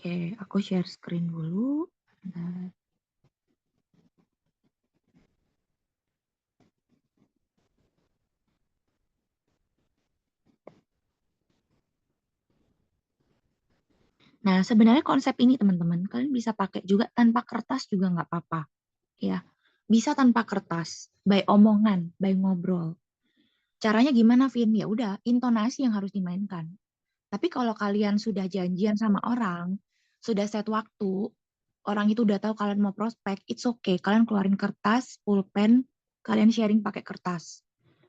Oke, aku share screen dulu. Bentar. Nah, sebenarnya konsep ini teman-teman, kalian bisa pakai juga tanpa kertas juga nggak apa-apa. Ya, bisa tanpa kertas, by omongan, by ngobrol. Caranya gimana, Vin? Ya udah, intonasi yang harus dimainkan. Tapi kalau kalian sudah janjian sama orang, sudah set waktu, orang itu udah tahu kalian mau prospek, it's okay. Kalian keluarin kertas, pulpen, kalian sharing pakai kertas.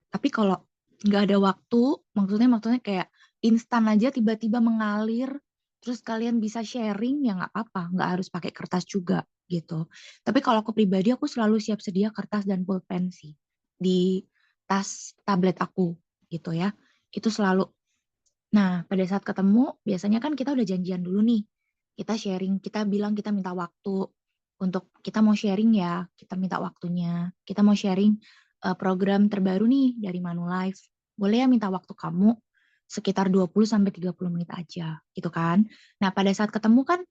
Tapi kalau nggak ada waktu, maksudnya kayak instan aja tiba-tiba mengalir, terus kalian bisa sharing, ya nggak apa-apa, nggak harus pakai kertas juga gitu. Tapi kalau aku pribadi, aku selalu siap sedia kertas dan pulpen sih di tas tablet aku gitu ya. Itu selalu. Nah, pada saat ketemu, biasanya kan kita udah janjian dulu nih. Kita sharing, kita bilang kita minta waktu untuk kita mau sharing ya, kita minta waktunya. Kita mau sharing program terbaru nih dari Manulife. Boleh ya minta waktu kamu sekitar 20 sampai 30 menit aja, gitu kan. Nah, pada saat ketemu kan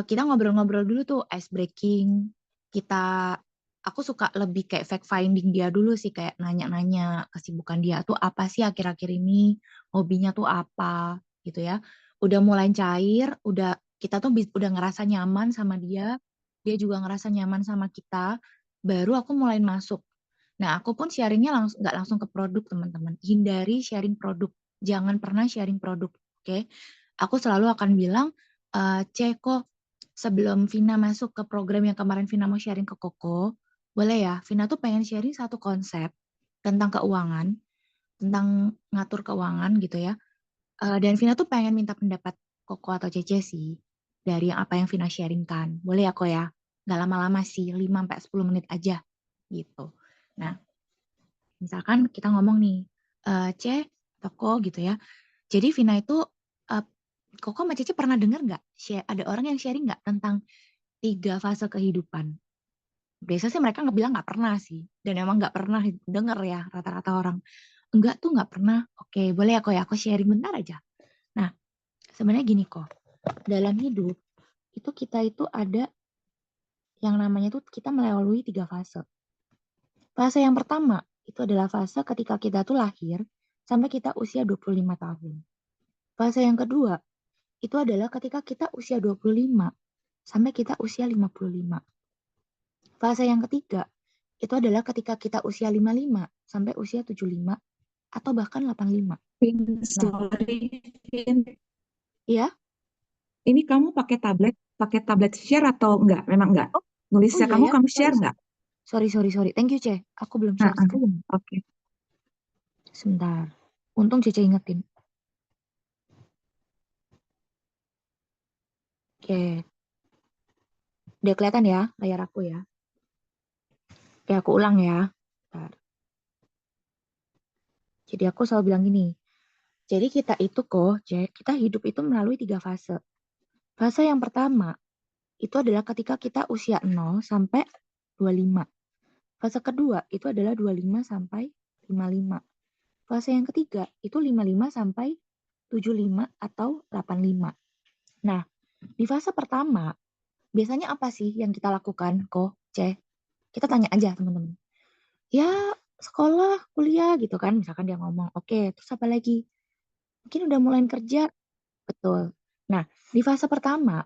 kita ngobrol-ngobrol dulu tuh ice breaking. Kita aku suka lebih kayak fact finding dia dulu sih, kayak nanya-nanya kesibukan dia tuh apa sih akhir-akhir ini, hobinya tuh apa gitu ya. Udah mulai cair, kita tuh udah ngerasa nyaman sama dia, dia juga ngerasa nyaman sama kita, baru aku mulai masuk. Nah, aku pun sharingnya langsung nggak langsung ke produk, teman-teman. Hindari sharing produk, jangan pernah sharing produk, oke? Aku selalu akan bilang, Ceko, sebelum Vina masuk ke program yang kemarin Vina mau sharing ke Koko, boleh ya, Vina tuh pengen sharing satu konsep tentang keuangan, tentang ngatur keuangan gitu ya. Dan Vina tuh pengen minta pendapat Koko atau Cece sih, dari apa yang Vina sharingkan. Boleh ya, Kok ya? Nggak lama-lama sih, 5-10 menit aja gitu. Nah, misalkan kita ngomong nih, C, Koko gitu ya. Jadi Vina itu, eh, Koko sama Cece pernah dengar nggak? Ada orang yang sharing nggak tentang 3 fase kehidupan? Biasa sih mereka bilang nggak pernah sih. Dan emang nggak pernah denger ya rata-rata orang. Enggak tuh nggak pernah. Oke, boleh ya kok ya, aku sharing bentar aja. Nah, sebenarnya gini kok. Dalam hidup, itu kita itu ada yang namanya tuh kita melalui 3 fase. Fase yang pertama, itu adalah fase ketika kita tuh lahir sampai kita usia 25 tahun. Fase yang kedua, itu adalah ketika kita usia 25 sampai kita usia 55. Fase yang ketiga, itu adalah ketika kita usia 55 sampai usia 75 atau bahkan 85. Vin, Nah, sorry, Vin. ya. Ini kamu pakai tablet share atau enggak? Memang enggak. Oh, oh Nulisnya iya kamu ya. kamu Sorry, share enggak? sorry. Thank you, Ce. Aku belum Ah, share ah. screen. Oke. Sebentar. Untung Cece ingetin. Oke. Udah kelihatan ya layar aku ya. Oke, aku ulang ya. Bentar. Jadi aku selalu bilang gini. Jadi kita itu kok, Ce, kita hidup itu melalui 3 fase. Fase yang pertama, itu adalah ketika kita usia 0 sampai 25. Fase kedua itu adalah 25 sampai 55. Fase yang ketiga itu 55 sampai 75 atau 85. Nah, di fase pertama, biasanya apa sih yang kita lakukan, kok, C? Kita tanya aja teman-teman. Ya, sekolah, kuliah gitu kan. Misalkan dia ngomong, oke, terus apa lagi? Mungkin udah mulai kerja. Betul. Nah, di fase pertama,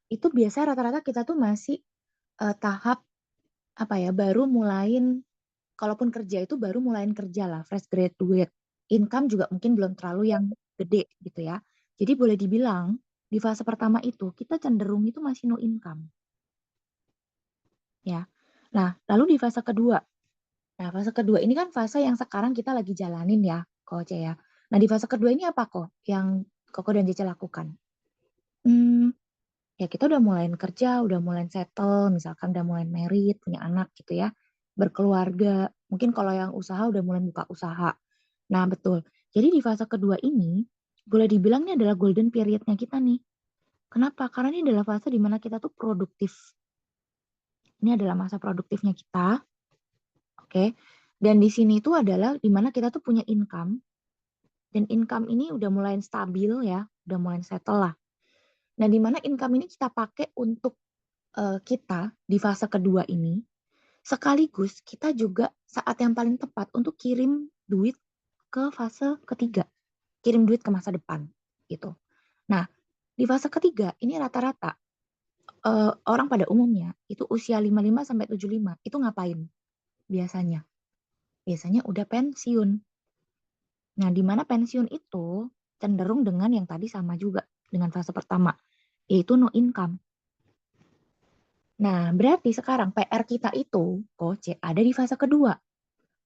itu biasa rata-rata kita tuh masih tahap apa ya, baru mulain, kalaupun kerja itu baru mulain kerja lah, fresh graduate. Income juga mungkin belum terlalu yang gede gitu ya. Jadi boleh dibilang di fase pertama itu kita cenderung itu masih no income ya. Nah, lalu di fase kedua. Nah, fase kedua ini kan fase yang sekarang kita lagi jalanin ya, Koce ya. Nah, di fase kedua ini apa kok yang Koko dan Cece lakukan? Hmm, ya kita udah mulai kerja, udah mulai settle, misalkan udah mulai married, punya anak gitu ya, berkeluarga. Mungkin kalau yang usaha udah mulai buka usaha. Nah, betul. Jadi di fase kedua ini, boleh dibilang ini adalah golden periodnya kita nih. Kenapa? Karena ini adalah fase di mana kita tuh produktif. Ini adalah masa produktifnya kita, oke? Dan di sini itu adalah di mana kita tuh punya income, dan income ini udah mulai stabil ya, udah mulai settle lah. Nah, di mana income ini kita pakai untuk kita di fase kedua ini, sekaligus kita juga saat yang paling tepat untuk kirim duit ke fase ketiga, kirim duit ke masa depan gitu. Nah, di fase ketiga ini rata-rata orang pada umumnya itu usia 55 sampai 75 itu ngapain biasanya? Biasanya udah pensiun. Nah, di mana pensiun itu cenderung dengan yang tadi sama juga dengan fase pertama, yaitu no income. Nah, berarti sekarang PR kita itu, Koce, ada di fase kedua.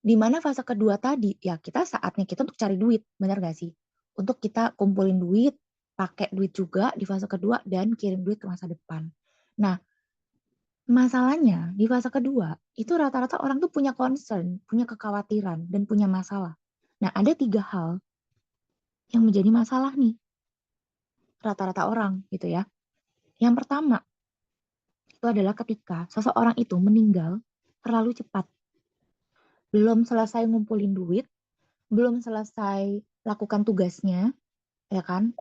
Di mana fase kedua tadi, ya kita saatnya kita untuk cari duit, benar gak sih? Untuk kita kumpulin duit, pakai duit juga di fase kedua, dan kirim duit ke masa depan. Nah, masalahnya di fase kedua, itu rata-rata orang tuh punya concern, punya kekhawatiran, dan punya masalah. Nah, ada 3 hal yang menjadi masalah nih, rata-rata orang gitu ya. Yang pertama, itu adalah ketika seseorang itu meninggal terlalu cepat. Belum selesai ngumpulin duit, belum selesai lakukan tugasnya, ya kan?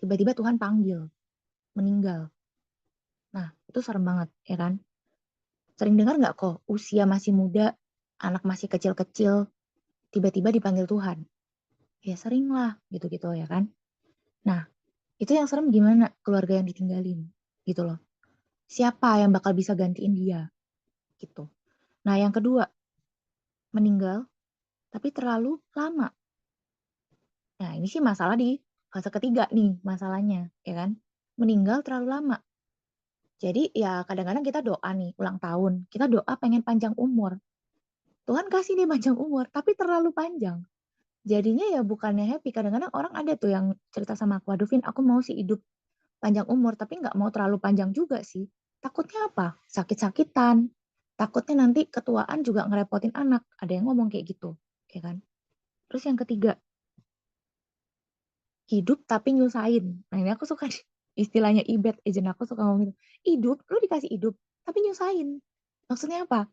Tiba-tiba Tuhan panggil, meninggal. Nah, itu serem banget, ya kan? Sering dengar nggak kok, usia masih muda, anak masih kecil-kecil, tiba-tiba dipanggil Tuhan. Ya sering lah, gitu-gitu ya kan? Nah, itu yang serem gimana keluarga yang ditinggalin, gitu loh. Siapa yang bakal bisa gantiin dia, gitu. Nah, yang kedua, meninggal, tapi terlalu lama. Nah, ini sih masalah di fase ketiga nih, masalahnya, ya kan? Meninggal terlalu lama. Jadi ya kadang-kadang kita doa nih, ulang tahun. Kita doa pengen panjang umur. Tuhan kasih nih panjang umur, tapi terlalu panjang. Jadinya ya bukannya happy. Kadang-kadang orang ada tuh yang cerita sama aku, aduh Vin, aku mau sih hidup panjang umur, tapi nggak mau terlalu panjang juga sih. Takutnya apa? Sakit-sakitan. Takutnya nanti ketuaan juga ngerepotin anak. Ada yang ngomong kayak gitu, ya kan? Terus yang ketiga, hidup tapi nyusahin. Nah ini aku suka istilahnya ibet, agent aku suka ngomong gitu. Hidup, lu dikasih hidup, tapi nyusahin. Maksudnya apa?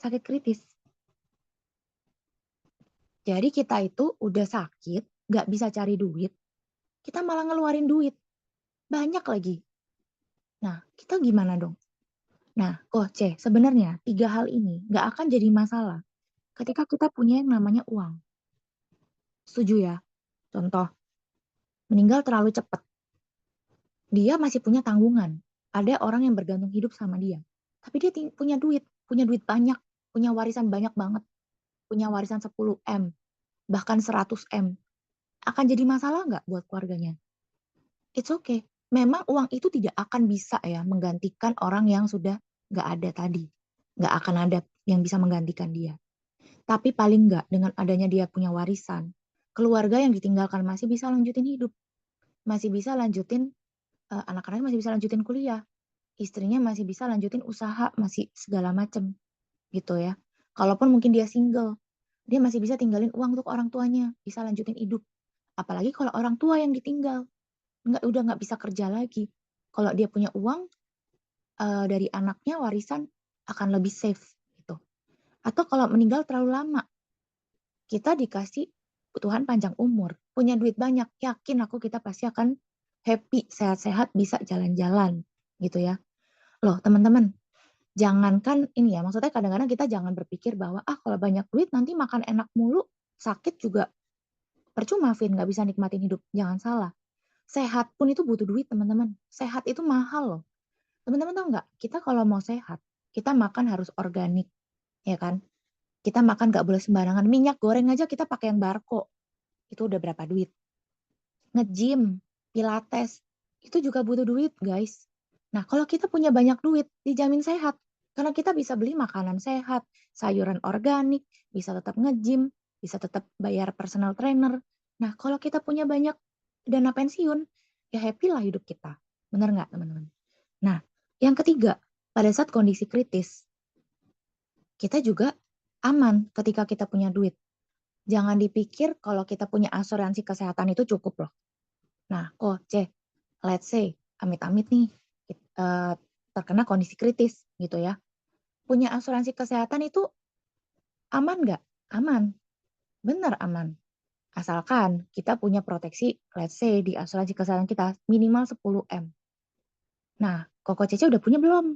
Sakit kritis. Jadi kita itu udah sakit, nggak bisa cari duit, kita malah ngeluarin duit. Banyak lagi. Nah, kita gimana dong? Nah, C, sebenarnya 3 hal ini nggak akan jadi masalah ketika kita punya yang namanya uang. Setuju ya? Contoh, meninggal terlalu cepat. Dia masih punya tanggungan. Ada orang yang bergantung hidup sama dia. Tapi dia punya duit banyak, punya warisan banyak banget, punya warisan 10 M, bahkan 100 M. Akan jadi masalah nggak buat keluarganya? It's okay. Memang uang itu tidak akan bisa ya menggantikan orang yang sudah nggak ada tadi. Nggak akan ada yang bisa menggantikan dia. Tapi paling nggak dengan adanya dia punya warisan, keluarga yang ditinggalkan masih bisa lanjutin hidup. Masih bisa lanjutin, anak-anaknya masih bisa lanjutin kuliah. Istrinya masih bisa lanjutin usaha, masih segala macem gitu ya. Kalaupun mungkin dia single, dia masih bisa tinggalin uang untuk orang tuanya, bisa lanjutin hidup. Apalagi kalau orang tua yang ditinggal, udah nggak bisa kerja lagi. Kalau dia punya uang dari anaknya warisan akan lebih safe gitu. Atau kalau meninggal terlalu lama, kita dikasih Tuhan panjang umur, punya duit banyak, yakin aku kita pasti akan happy, sehat-sehat, bisa jalan-jalan gitu ya. Loh teman-teman, jangankan ini ya, maksudnya kadang-kadang kita jangan berpikir bahwa kalau banyak duit nanti makan enak mulu, sakit juga percuma, Vin, nggak bisa nikmatin hidup. Jangan salah. Sehat pun itu butuh duit, teman-teman. Sehat itu mahal loh. Teman-teman tahu nggak? Kita kalau mau sehat, kita makan harus organik, ya kan? Kita makan nggak boleh sembarangan. Minyak goreng aja kita pakai yang Barco. Itu udah berapa duit? Nge-gym, pilates, itu juga butuh duit, guys. Nah, kalau kita punya banyak duit, dijamin sehat. Karena kita bisa beli makanan sehat, sayuran organik, bisa tetap nge-gym, bisa tetap bayar personal trainer. Nah, kalau kita punya banyak dana pensiun, ya happy lah hidup kita. Benar nggak, teman-teman? Nah, yang ketiga, pada saat kondisi kritis, kita juga aman ketika kita punya duit. Jangan dipikir kalau kita punya asuransi kesehatan itu cukup loh. Nah, let's say, amit-amit nih, eh, terkena kondisi kritis gitu ya. Punya asuransi kesehatan itu aman nggak? Aman, benar aman. Asalkan kita punya proteksi, let's say di asuransi kesehatan kita minimal 10M. Nah, Koko Cece udah punya belum?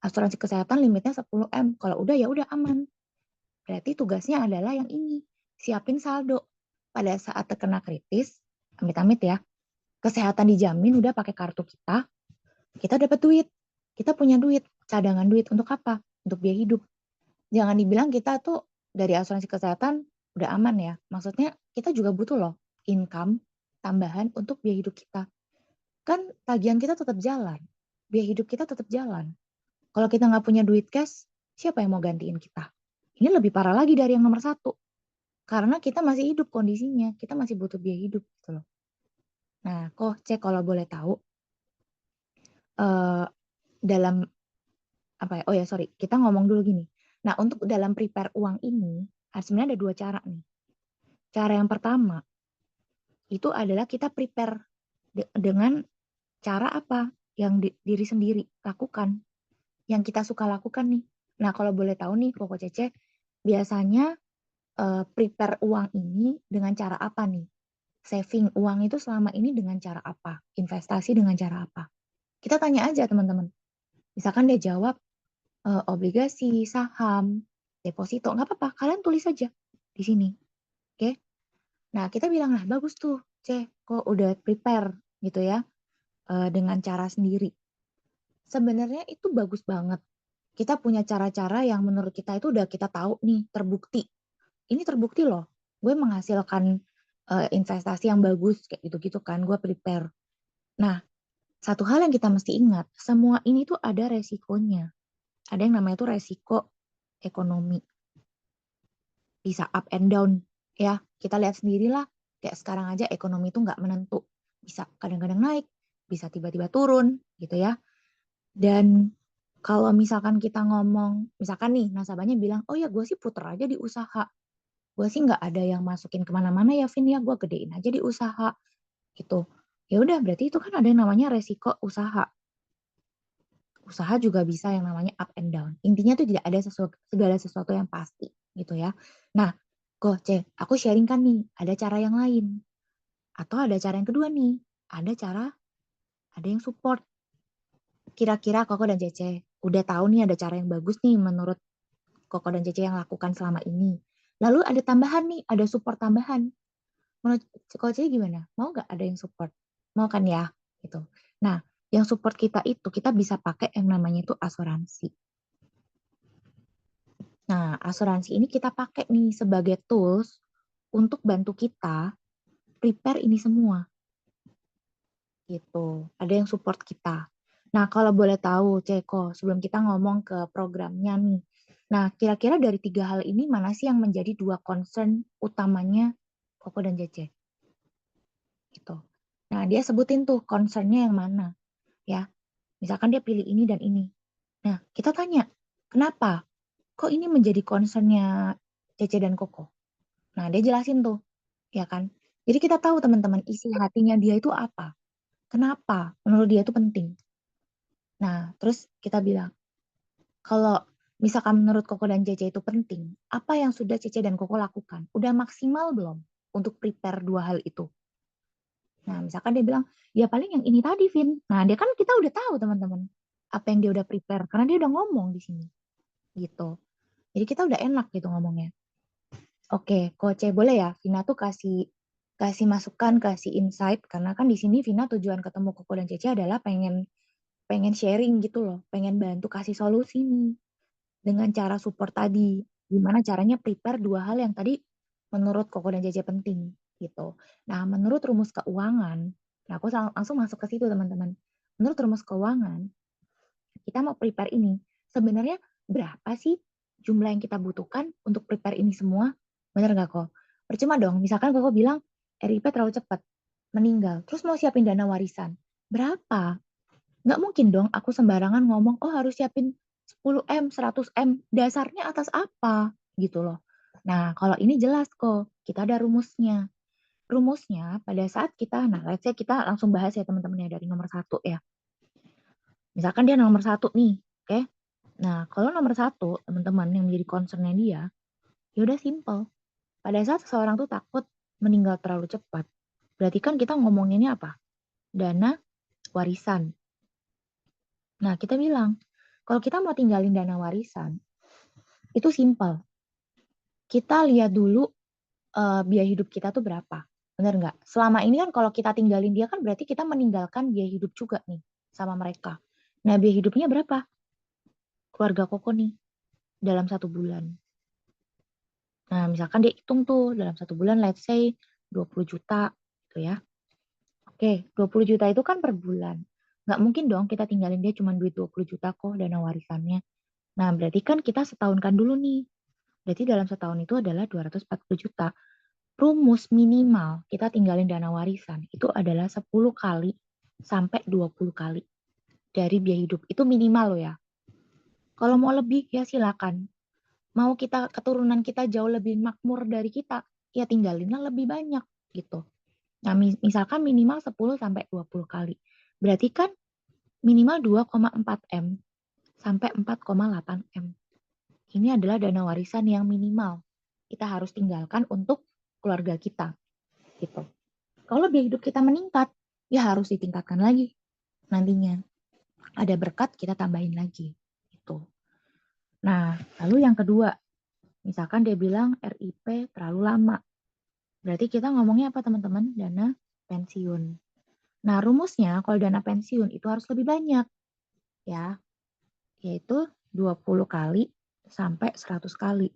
Asuransi kesehatan limitnya 10M. Kalau udah ya udah aman. Berarti tugasnya adalah yang ini, siapin saldo. Pada saat terkena kritis, amit-amit ya, kesehatan dijamin udah pakai kartu kita dapat duit. Kita punya duit, cadangan duit untuk apa? Untuk biaya hidup. Jangan dibilang kita tuh dari asuransi kesehatan udah aman ya. Maksudnya kita juga butuh loh income tambahan untuk biaya hidup kita. Kan tagihan kita tetap jalan. Biaya hidup kita tetap jalan. Kalau kita nggak punya duit cash, siapa yang mau gantiin kita? Ini lebih parah lagi dari yang nomor satu. Karena kita masih hidup kondisinya. Kita masih butuh biaya hidup gitu loh. Nah, kok cek kalau boleh tahu, eh, dalam apa ya? Oh ya, sorry. Kita ngomong dulu gini. Nah, untuk dalam prepare uang ini, sebenarnya ada dua cara nih. Cara yang pertama, itu adalah kita prepare dengan cara apa yang diri sendiri lakukan, yang kita suka lakukan nih. Nah, kalau boleh tahu nih, Koko Cece, biasanya prepare uang ini dengan cara apa nih? Saving uang itu selama ini dengan cara apa? Investasi dengan cara apa? Kita tanya aja teman-teman. Misalkan dia jawab obligasi, saham, deposito, nggak apa-apa. Kalian tulis aja di sini. Oke? Nah, kita bilang, nah bagus tuh, kok udah prepare gitu ya, dengan cara sendiri. Sebenarnya itu bagus banget. Kita punya cara-cara yang menurut kita itu udah kita tahu nih, terbukti. Ini terbukti loh, gue menghasilkan investasi yang bagus, kayak gitu-gitu kan, gue prepare. Nah, satu hal yang kita mesti ingat, semua ini tuh ada resikonya. Ada yang namanya tuh resiko ekonomi. Bisa up and down. Ya, kita lihat sendirilah. Kayak sekarang aja ekonomi itu nggak menentu. Bisa kadang-kadang naik, bisa tiba-tiba turun gitu ya. Dan kalau misalkan kita ngomong, misalkan nih nasabahnya bilang, oh ya gue sih puter aja di usaha. Gue sih nggak ada yang masukin kemana-mana ya Vin ya, gue gedein aja di usaha gitu. Ya udah berarti itu kan ada yang namanya resiko usaha. Usaha juga bisa yang namanya up and down. Intinya tuh tidak ada segala sesuatu yang pasti gitu ya. Nah, kok aku sharing kan nih, ada cara yang lain. Atau ada cara yang kedua nih, ada yang support. Kira-kira Koko dan Cece udah tahu nih ada cara yang bagus nih menurut Koko dan Cece yang lakukan selama ini. Lalu ada tambahan nih, ada support tambahan. Menurut Koko Cece gimana? Mau nggak ada yang support? Mau kan ya? Gitu. Nah, yang support kita itu kita bisa pakai yang namanya itu asuransi. Nah, asuransi ini kita pakai nih sebagai tools untuk bantu kita prepare ini semua gitu. Ada yang support kita. Nah, kalau boleh tahu, Ceko, sebelum kita ngomong ke programnya nih. Nah, kira-kira dari tiga hal ini mana sih yang menjadi dua concern utamanya Koko dan Cece? Gitu. Nah, dia sebutin tuh concernnya yang mana, ya. Misalkan dia pilih ini dan ini. Nah, kita tanya, kenapa? Kok ini menjadi concernnya Cece dan Koko? Nah, dia jelasin tuh, ya kan? Jadi kita tahu teman-teman isi hatinya dia itu apa. Kenapa? Menurut dia itu penting. Nah, terus kita bilang, kalau misalkan menurut Koko dan Cece itu penting, apa yang sudah Cece dan Koko lakukan? Udah maksimal belum untuk prepare dua hal itu? Nah, misalkan dia bilang, ya paling yang ini tadi, Vin. Nah, dia kan kita udah tahu, teman-teman. Apa yang dia udah prepare. Karena dia udah ngomong di sini. Gitu. Jadi kita udah enak gitu ngomongnya. Oke, Koce boleh ya, Vina tuh kasih kasih masukan, kasih insight karena kan di sini Vina tujuan ketemu Koko dan Cece adalah pengen pengen sharing gitu loh, pengen bantu kasih solusi nih dengan cara support tadi. Gimana caranya prepare dua hal yang tadi menurut Koko dan Cece penting gitu. Nah, menurut rumus keuangan, nah aku langsung masuk ke situ teman-teman. Menurut rumus keuangan, kita mau prepare ini. Sebenarnya berapa sih jumlah yang kita butuhkan untuk prepare ini semua? Bener nggak kok? Percuma dong, misalkan kok bilang RIP terlalu cepat, meninggal, terus mau siapin dana warisan. Berapa? Nggak mungkin dong aku sembarangan ngomong, oh harus siapin 10M, 100M. Dasarnya atas apa? Gitu loh. Nah, kalau ini jelas kok, kita ada rumusnya. Rumusnya pada saat kita, nah let's say kita langsung bahas ya teman-teman ya dari nomor satu ya. Misalkan dia nomor satu nih, oke? Nah, kalau nomor satu, teman-teman yang menjadi concernnya dia, ya udah simple. Pada saat seseorang tuh takut, meninggal terlalu cepat, berarti kan kita ngomonginnya apa? Dana warisan. Nah, kita bilang, kalau kita mau tinggalin dana warisan, itu simple. Kita lihat dulu biaya hidup kita tuh berapa. Benar nggak? Selama ini kan kalau kita tinggalin dia kan berarti kita meninggalkan biaya hidup juga nih sama mereka. Nah, biaya hidupnya berapa? Keluarga Koko nih dalam 1 bulan. Nah, misalkan dia hitung tuh dalam 1 bulan, let's say 20 juta gitu ya. Oke, 20 juta itu kan per bulan. Nggak mungkin dong kita tinggalin dia cuma duit 20 juta kok dana warisannya. Nah, berarti kan kita setahunkan dulu nih. Berarti dalam setahun itu adalah 240 juta. Rumus minimal kita tinggalin dana warisan itu adalah 10 kali sampai 20 kali dari biaya hidup. Itu minimal loh ya. Kalau mau lebih ya silakan. Mau kita keturunan kita jauh lebih makmur dari kita, ya tinggalinlah lebih banyak gitu. Nah, misalkan minimal 10 sampai 20 kali. Berarti kan minimal 2,4 M sampai 4,8 M. Ini adalah dana warisan yang minimal kita harus tinggalkan untuk keluarga kita gitu. Kalau biaya hidup kita meningkat, ya harus ditingkatkan lagi nantinya. Ada berkat kita tambahin lagi gitu. Nah, lalu yang kedua, misalkan dia bilang RIP terlalu lama. Berarti kita ngomongnya apa teman-teman? Dana pensiun. Nah, rumusnya kalau dana pensiun itu harus lebih banyak ya, yaitu 20 kali sampai 100 kali.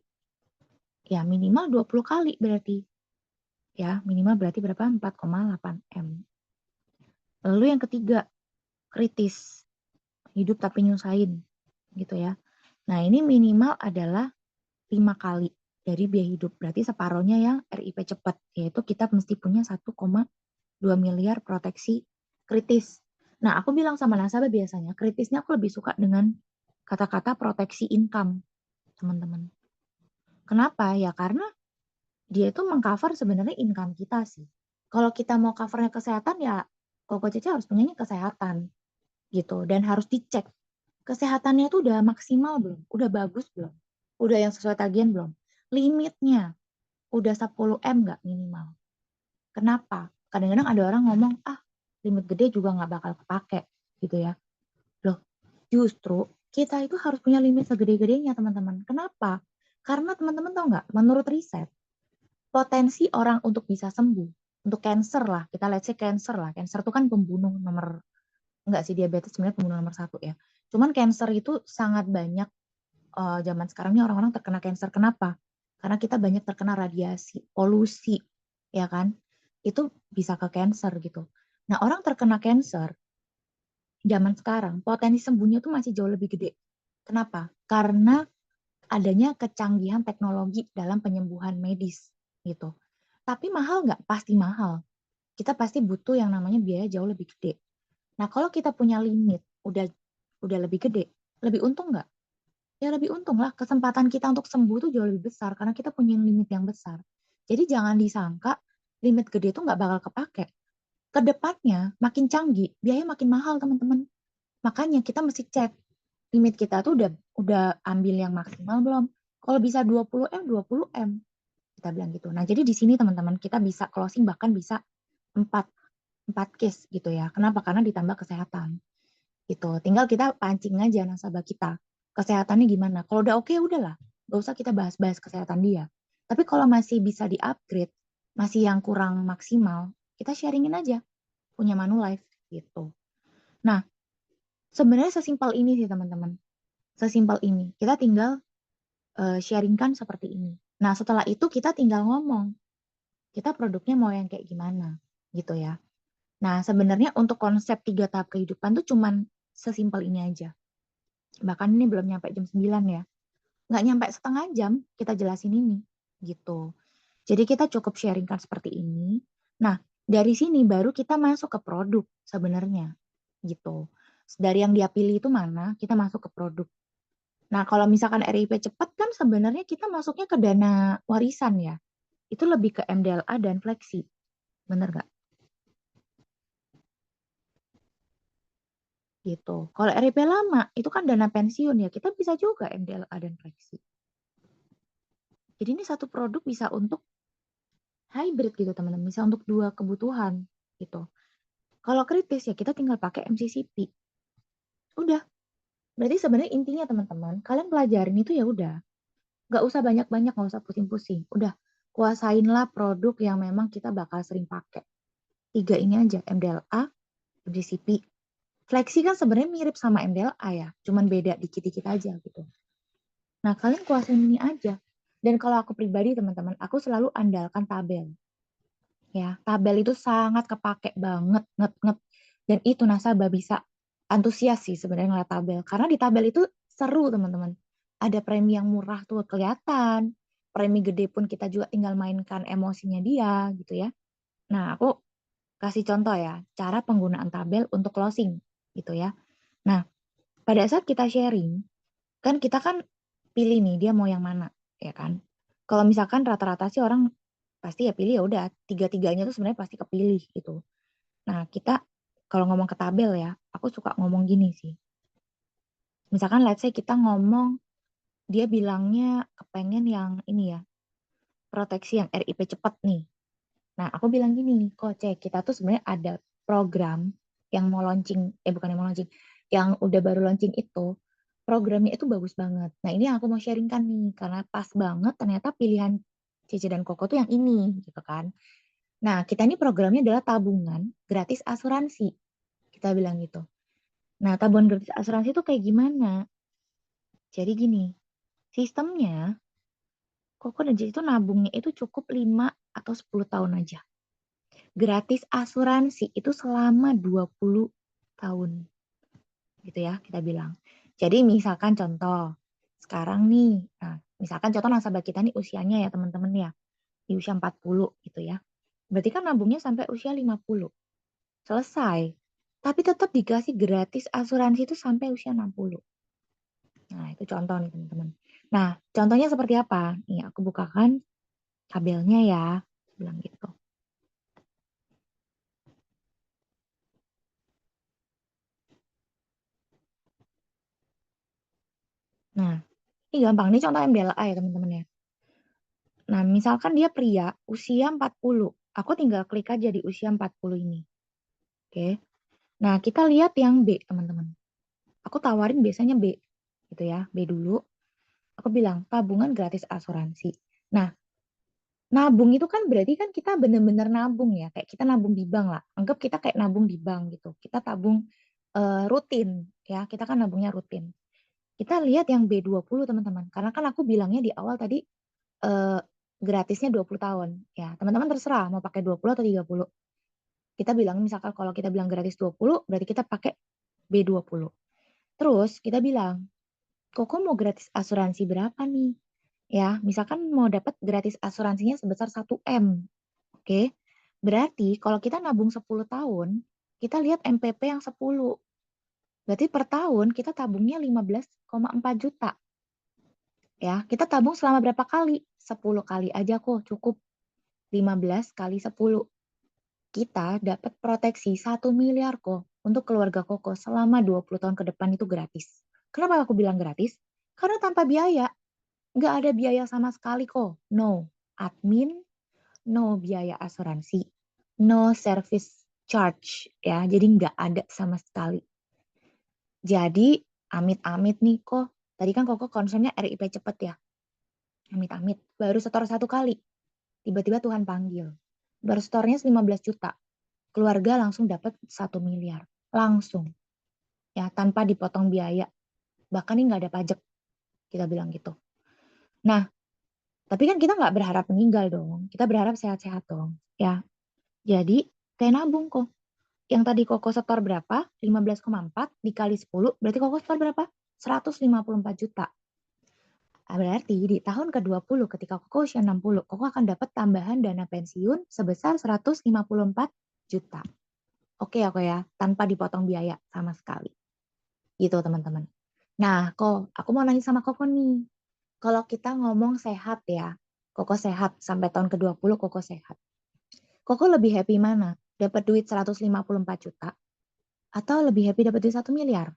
Ya, minimal 20 kali berarti. Ya, minimal berarti berapa? 4,8 M. Lalu yang ketiga, kritis. Hidup tapi nyusahin gitu ya. Nah, ini minimal adalah 5 kali dari biaya hidup. Berarti separohnya yang RIP cepat, yaitu kita mesti punya 1,2 miliar proteksi kritis. Nah, aku bilang sama nasabah biasanya, kritisnya aku lebih suka dengan kata-kata proteksi income, teman-teman. Kenapa? Ya karena dia itu mengcover sebenarnya income kita sih. Kalau kita mau covernya kesehatan ya Koko Cece harus punyanya kesehatan gitu dan harus dicek kesehatannya itu udah maksimal belum, udah bagus belum, udah yang sesuai tagihan belum, limitnya udah 10 M nggak minimal. Kenapa? Kadang-kadang ada orang ngomong limit gede juga nggak bakal kepake gitu ya. Loh, justru kita itu harus punya limit segede-gedenya teman-teman. Kenapa? Karena teman-teman tahu nggak, menurut riset potensi orang untuk bisa sembuh, untuk cancer lah, kita let's say cancer lah. Cancer itu kan pembunuh nomor, enggak sih diabetes sebenarnya pembunuh nomor 1 ya. Cuman cancer itu sangat banyak zaman sekarang ini orang-orang terkena cancer. Kenapa? Karena kita banyak terkena radiasi, polusi, ya kan? Itu bisa ke cancer gitu. Nah, orang terkena cancer zaman sekarang potensi sembuhnya tuh masih jauh lebih gede. Kenapa? Karena adanya kecanggihan teknologi dalam penyembuhan medis gitu. Tapi mahal nggak? Pasti mahal. Kita pasti butuh yang namanya biaya jauh lebih gede. Nah, kalau kita punya limit udah lebih gede, lebih untung nggak? Ya lebih untung lah. Kesempatan kita untuk sembuh tuh jauh lebih besar karena kita punya limit yang besar. Jadi jangan disangka limit gede itu nggak bakal kepake. Kedepannya makin canggih, biaya makin mahal teman-teman. Makanya kita mesti cek limit kita tuh udah ambil yang maksimal belum. Kalau bisa 20 M, 20 M. Kita bilang gitu. Nah, jadi di sini teman-teman kita bisa closing bahkan bisa 4 4 case gitu ya. Kenapa? Karena ditambah kesehatan. Gitu. Tinggal kita pancing aja nasabah kita. Kesehatannya gimana? Kalau udah oke, udahlah. Gak usah kita bahas-bahas kesehatan dia. Tapi kalau masih bisa di-upgrade, masih yang kurang maksimal, kita sharingin aja. Punya Manulife gitu. Nah, sebenarnya sesimpel ini sih teman-teman. Sesimpel ini. Kita tinggal sharingkan seperti ini. Nah, setelah itu kita tinggal ngomong. Kita produknya mau yang kayak gimana gitu ya. Nah, sebenarnya untuk konsep 3 tahap kehidupan tuh cuman sesimpel ini aja. Bahkan ini belum nyampe jam 9 ya. Nggak nyampe setengah jam kita jelasin ini. Gitu. Jadi kita cukup sharingkan seperti ini. Nah, dari sini baru kita masuk ke produk sebenarnya. Gitu. Dari yang dia pilih itu mana, kita masuk ke produk. Nah, kalau misalkan RIP cepat kan sebenarnya kita masuknya ke dana warisan ya. Itu lebih ke MDLA dan fleksi. Bener nggak? Gitu. Kalau RIP lama, itu kan dana pensiun ya, kita bisa juga MDLA dan fleksi. Jadi ini satu produk bisa untuk hybrid gitu teman-teman, bisa untuk dua kebutuhan gitu. Kalau kritis ya kita tinggal pakai MCCP. Udah, berarti sebenarnya intinya teman-teman, kalian pelajarin itu ya udah, nggak usah banyak-banyak, nggak usah pusing-pusing. Udah, kuasainlah produk yang memang kita bakal sering pakai. Tiga ini aja, MDLA, MCCP. Flexi kan sebenarnya mirip sama MDLA ya, cuman beda dikit-dikit aja gitu. Nah, kalian kuasain ini aja. Dan kalau aku pribadi teman-teman, aku selalu andalkan tabel. Ya, tabel itu sangat kepake banget, nget-nget. Dan itu nasabah bisa antusias sih sebenarnya ngeliat tabel. Karena di tabel itu seru teman-teman. Ada premi yang murah tuh kelihatan. Premi gede pun kita juga tinggal mainkan emosinya dia gitu ya. Nah, aku kasih contoh ya, cara penggunaan tabel untuk closing gitu ya. Nah, pada saat kita sharing, kan kita kan pilih nih dia mau yang mana, ya kan? Kalau misalkan rata-rata sih orang pasti ya pilih ya udah tiga-tiganya tuh sebenarnya pasti kepilih gitu. Nah, kita kalau ngomong ke tabel ya, aku suka ngomong gini sih. Misalkan let's say kita ngomong dia bilangnya kepengen yang ini ya, proteksi yang RIP cepat nih. Nah, aku bilang gini, kok cek kita tuh sebenarnya ada program yang mau launching, bukan yang mau launching, yang udah baru launching itu, programnya itu bagus banget. Nah, ini yang aku mau sharingkan nih, karena pas banget ternyata pilihan Cici dan Koko tuh yang ini, gitu kan. Nah, kita ini programnya adalah tabungan gratis asuransi, kita bilang gitu. Nah, tabungan gratis asuransi itu kayak gimana? Jadi gini, sistemnya Koko dan Cici itu nabungnya itu cukup 5 atau 10 tahun aja. Gratis asuransi itu selama 20 tahun gitu ya kita bilang. Jadi misalkan contoh sekarang nih, nah, misalkan contoh nasabah kita nih usianya ya teman-teman ya, di usia 40 gitu ya. Berarti kan nabungnya sampai usia 50. Selesai. Tapi tetap dikasih gratis asuransi itu sampai usia 60. Nah, itu contoh nih teman-teman. Nah, contohnya seperti apa? Nih, aku bukakan tabelnya ya. Bilang gitu. Nah, ini gampang. Ini contoh MBLA ya teman-teman ya. Nah, misalkan dia pria usia 40. Aku tinggal klik aja di usia 40 ini. Oke. Nah, kita lihat yang B, teman-teman. Aku tawarin biasanya B. Gitu ya, B dulu. Aku bilang, tabungan gratis asuransi. Nah, nabung itu kan berarti kan kita bener-bener nabung ya. Kayak kita nabung di bank lah. Anggap kita kayak nabung di bank gitu. Kita tabung rutin. Ya, kita kan nabungnya rutin. Kita lihat yang B20 teman-teman. Karena kan aku bilangnya di awal tadi eh, gratisnya 20 tahun. Ya, teman-teman terserah mau pakai 20 atau 30. Kita bilang misalkan kalau kita bilang gratis 20, berarti kita pakai B20. Terus kita bilang, Koko mau gratis asuransi berapa nih? Ya, misalkan mau dapat gratis asuransinya sebesar 1 M. Oke. Berarti kalau kita nabung 10 tahun, kita lihat MPP yang 10. Berarti per tahun kita tabungnya 15,4 juta. Ya, kita tabung selama berapa kali? 10 kali aja kok cukup. 15 kali 10. Kita dapat proteksi 1 miliar kok untuk keluarga Koko selama 20 tahun ke depan itu gratis. Kenapa aku bilang gratis? Karena tanpa biaya. Nggak ada biaya sama sekali kok. No admin, no biaya asuransi, no service charge. Ya, jadi nggak ada sama sekali. Jadi amit-amit nih kok. Tadi kan Koko concernnya RIP cepet ya. Amit-amit. Baru setor 1 kali. Tiba-tiba Tuhan panggil. Baru setornya 15 juta. Keluarga langsung dapat 1 miliar. Langsung. Ya, tanpa dipotong biaya. Bahkan ini nggak ada pajak. Kita bilang gitu. Nah, tapi kan kita nggak berharap meninggal dong. Kita berharap sehat-sehat dong. Ya, jadi kayak nabung kok. Yang tadi Koko setor berapa? 15,4 dikali 10. Berarti Koko setor berapa? 154 juta. Berarti di tahun ke-20 ketika Koko usia 60, Koko akan dapat tambahan dana pensiun sebesar 154 juta. Oke aku ya, tanpa dipotong biaya sama sekali. Gitu teman-teman. Nah, kok aku mau nanya sama Koko nih. Kalau kita ngomong sehat ya, Koko sehat sampai tahun ke-20 Koko sehat. Koko lebih happy mana? Dapat duit 154 juta atau lebih happy dapat duit 1 miliar?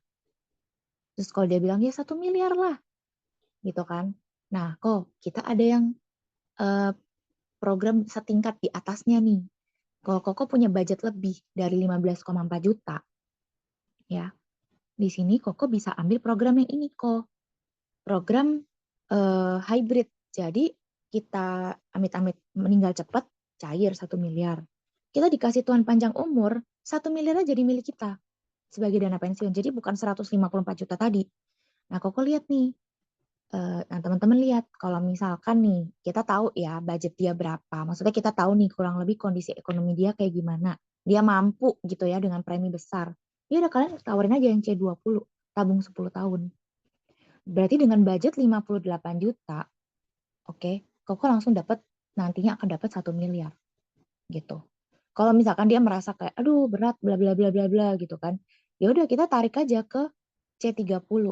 Terus kalau dia bilang ya 1 miliar lah, gitu kan. Nah, kok kita ada yang eh, program setingkat di atasnya nih. Kalau Koko punya budget lebih dari 15,4 juta, ya, di sini Koko bisa ambil program yang ini kok. Program hybrid. Jadi kita amit-amit meninggal cepat, cair 1 miliar. Kita dikasih Tuhan panjang umur, 1 miliar jadi milik kita sebagai dana pensiun. Jadi bukan 154 juta tadi. Nah, Koko lihat nih. Nah, teman-teman lihat, kalau misalkan nih, kita tahu ya budget dia berapa. Maksudnya kita tahu nih kurang lebih kondisi ekonomi dia kayak gimana. Dia mampu gitu ya dengan premi besar. Ya udah kalian tawarin aja yang C20, tabung 10 tahun. Berarti dengan budget 58 juta, oke, Koko langsung dapat, nantinya akan dapat 1 miliar gitu. Kalau misalkan dia merasa kayak aduh berat bla bla bla bla bla gitu kan. Ya udah kita tarik aja ke C30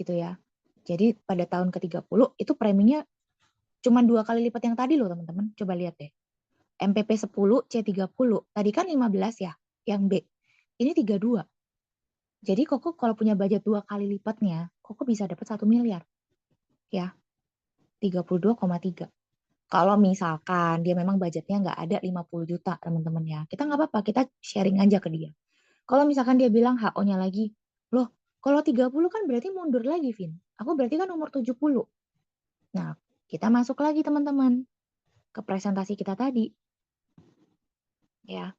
gitu ya. Jadi pada tahun ke-30 itu preminya cuma 2 kali lipat yang tadi loh teman-teman. Coba lihat deh. MPP 10 C30. Tadi kan 15 ya yang B. Ini 32. Jadi Koko kalau punya budget 2 kali lipatnya, Koko bisa dapat 1 miliar. Ya, 32,3. Kalau misalkan dia memang budgetnya nggak ada 50 juta teman-teman ya. Kita nggak apa-apa, kita sharing aja ke dia. Kalau misalkan dia bilang HO-nya lagi, loh kalau 30 kan berarti mundur lagi Vin. Aku berarti kan umur 70. Nah, kita masuk lagi teman-teman ke presentasi kita tadi. Ya,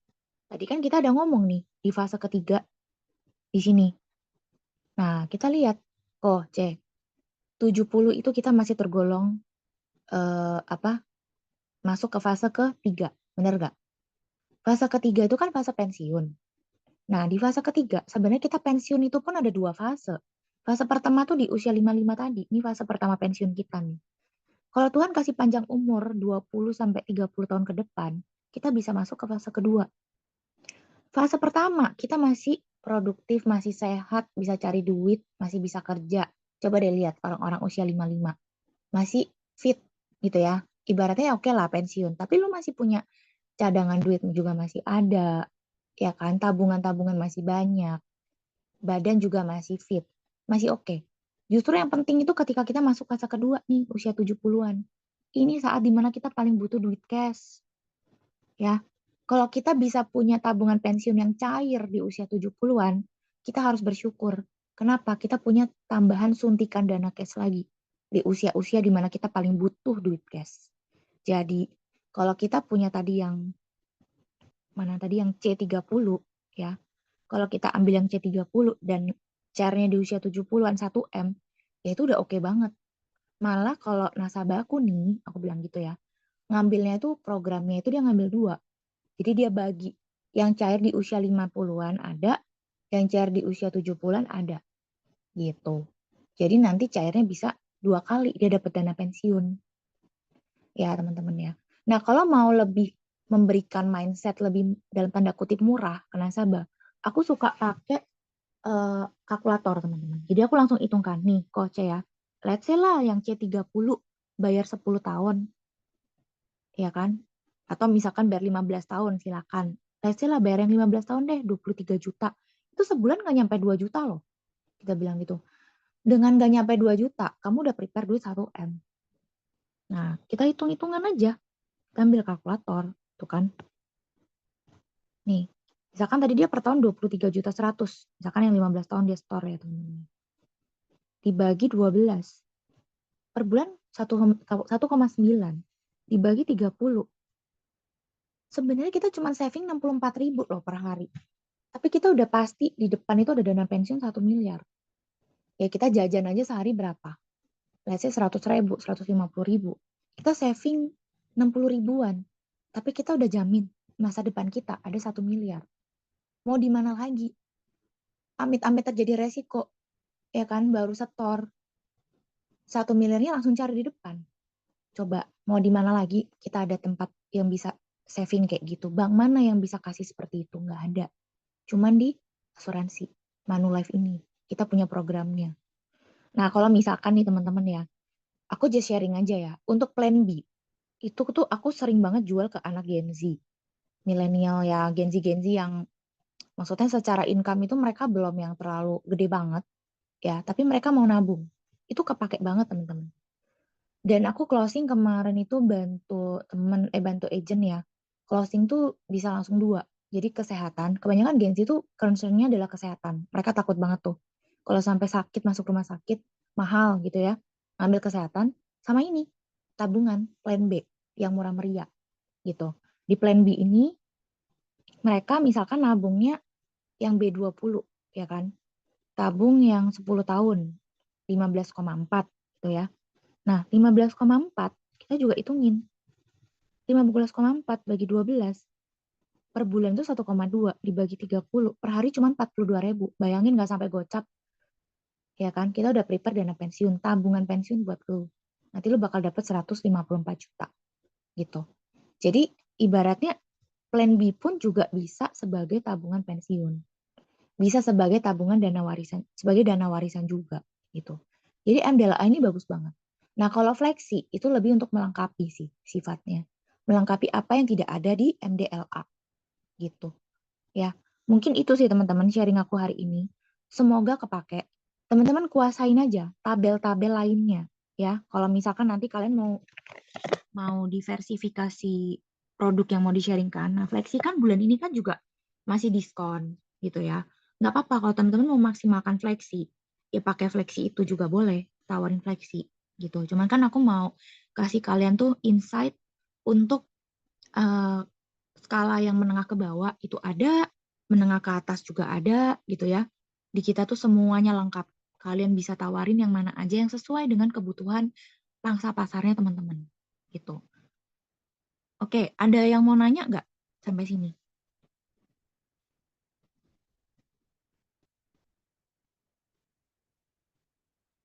tadi kan kita ada ngomong nih di fase ketiga di sini. Nah, kita lihat, oh C, 70 itu kita masih tergolong apa? Masuk ke fase ketiga, benar nggak? Fase ketiga itu kan fase pensiun. Nah, di fase ketiga, sebenarnya kita pensiun itu pun ada 2 fase. Fase pertama tuh di usia 55 tadi. Ini fase pertama pensiun kita nih. Kalau Tuhan kasih panjang umur 20 sampai 30 tahun ke depan, kita bisa masuk ke fase kedua. Fase pertama, kita masih produktif, masih sehat, bisa cari duit, masih bisa kerja. Coba deh lihat orang-orang usia 55. Masih fit gitu ya. Ibaratnya oke lah pensiun, tapi lu masih punya cadangan duit juga masih ada. Ya kan, tabungan-tabungan masih banyak. Badan juga masih fit. Masih oke. Justru yang penting itu ketika kita masuk fase kedua nih, usia 70-an. Ini saat dimana kita paling butuh duit cash. Ya, kalau kita bisa punya tabungan pensiun yang cair di usia 70-an, kita harus bersyukur. Kenapa? Kita punya tambahan suntikan dana cash lagi di usia-usia di mana kita paling butuh duit cash. Jadi, kalau kita punya tadi yang mana tadi yang C30 ya. Kalau kita ambil yang C30 dan cairnya di usia 70-an 1M, ya itu udah oke banget. Malah kalau nasabah aku nih, aku bilang gitu ya, ngambilnya itu programnya itu dia ngambil dua. Jadi dia bagi. Yang cair di usia 50-an ada, yang cair di usia 70-an ada. Gitu. Jadi nanti cairnya bisa 2 kali dia dapat dana pensiun. Ya teman-teman ya. Nah kalau mau lebih memberikan mindset lebih dalam tanda kutip murah ke nasabah, aku suka pakai kalkulator teman-teman. Jadi aku langsung hitungkan nih kok C ya. Let's say lah yang C30 bayar 10 tahun. Ya kan? Atau misalkan bayar 15 tahun, silakan. Let's say lah bayar yang 15 tahun deh, 23 juta. Itu sebulan nggak nyampe 2 juta loh. Kita bilang gitu. Dengan nggak nyampe 2 juta, kamu udah prepare duit 1M. Nah, kita hitung-hitungan aja. Kita ambil kalkulator. Tuh kan. Nih, misalkan tadi dia per tahun 23,1 juta. Misalkan yang 15 tahun dia store ya teman-teman. Dibagi 12. Per bulan 1,9. Dibagi 30. Sebenarnya kita cuma saving 64.000 loh per hari. Tapi kita udah pasti di depan itu ada dana pensiun 1 miliar. Ya kita jajan aja sehari berapa? Let's say 100.000, 150.000. Kita saving 60 ribuan. Tapi kita udah jamin masa depan kita ada 1 miliar. Mau di mana lagi? Amit-amit terjadi resiko. Ya kan, baru setor. 1 miliarnya langsung cari di depan. Coba, mau di mana lagi kita ada tempat yang bisa saving kayak gitu. Bank mana yang bisa kasih seperti itu? Nggak ada. Cuman di asuransi Manulife ini. Kita punya programnya. Nah, kalau misalkan nih teman-teman ya, aku just sharing aja ya. Untuk plan B, itu tuh aku sering banget jual ke anak Gen Z. Milenial ya, Gen Z yang maksudnya secara income itu mereka belum yang terlalu gede banget ya, tapi mereka mau nabung. Itu kepake banget teman-teman. Dan aku closing kemarin itu bantu agent ya. Closing tuh bisa langsung dua. Jadi kesehatan, kebanyakan Gen Z tuh concern-nya adalah kesehatan. Mereka takut banget tuh. Kalau sampai sakit, masuk rumah sakit, mahal gitu ya. Ambil kesehatan, sama ini, tabungan, plan B, yang murah meriah gitu. Di plan B ini, mereka misalkan nabungnya yang B20, ya kan. Tabung yang 10 tahun, 15,4 gitu ya. Nah, 15,4 kita juga hitungin. 15,4 bagi 12 per bulan itu 1,2 dibagi 30 per hari cuma 42.000. Bayangin nggak sampai gocap, ya kan? Kita udah prepare dana pensiun, tabungan pensiun buat lu. Nanti lu bakal dapat 154 juta gitu. Jadi ibaratnya plan B pun juga bisa sebagai tabungan pensiun. Bisa sebagai tabungan dana warisan, sebagai dana warisan juga gitu. Jadi MDLA ini bagus banget. Nah, kalau fleksi itu lebih untuk melengkapi sih sifatnya. Melengkapi apa yang tidak ada di MDLA gitu. Ya, mungkin itu sih teman-teman sharing aku hari ini. Semoga kepake. Teman-teman kuasain aja tabel-tabel lainnya ya. Kalau misalkan nanti kalian mau mau diversifikasi produk yang mau di-sharingkan. Nah, Fleksi kan bulan ini kan juga masih diskon gitu ya. Nggak apa-apa kalau teman-teman mau maksimalkan Fleksi, ya pakai Fleksi itu juga boleh, tawarin Fleksi gitu. Cuman kan aku mau kasih kalian tuh insight untuk eh, skala yang menengah ke bawah itu ada, menengah ke atas juga ada gitu ya. Di kita tuh semuanya lengkap. Kalian bisa tawarin yang mana aja yang sesuai dengan kebutuhan pangsa pasarnya teman-teman gitu. Oke, ada yang mau nanya nggak sampai sini?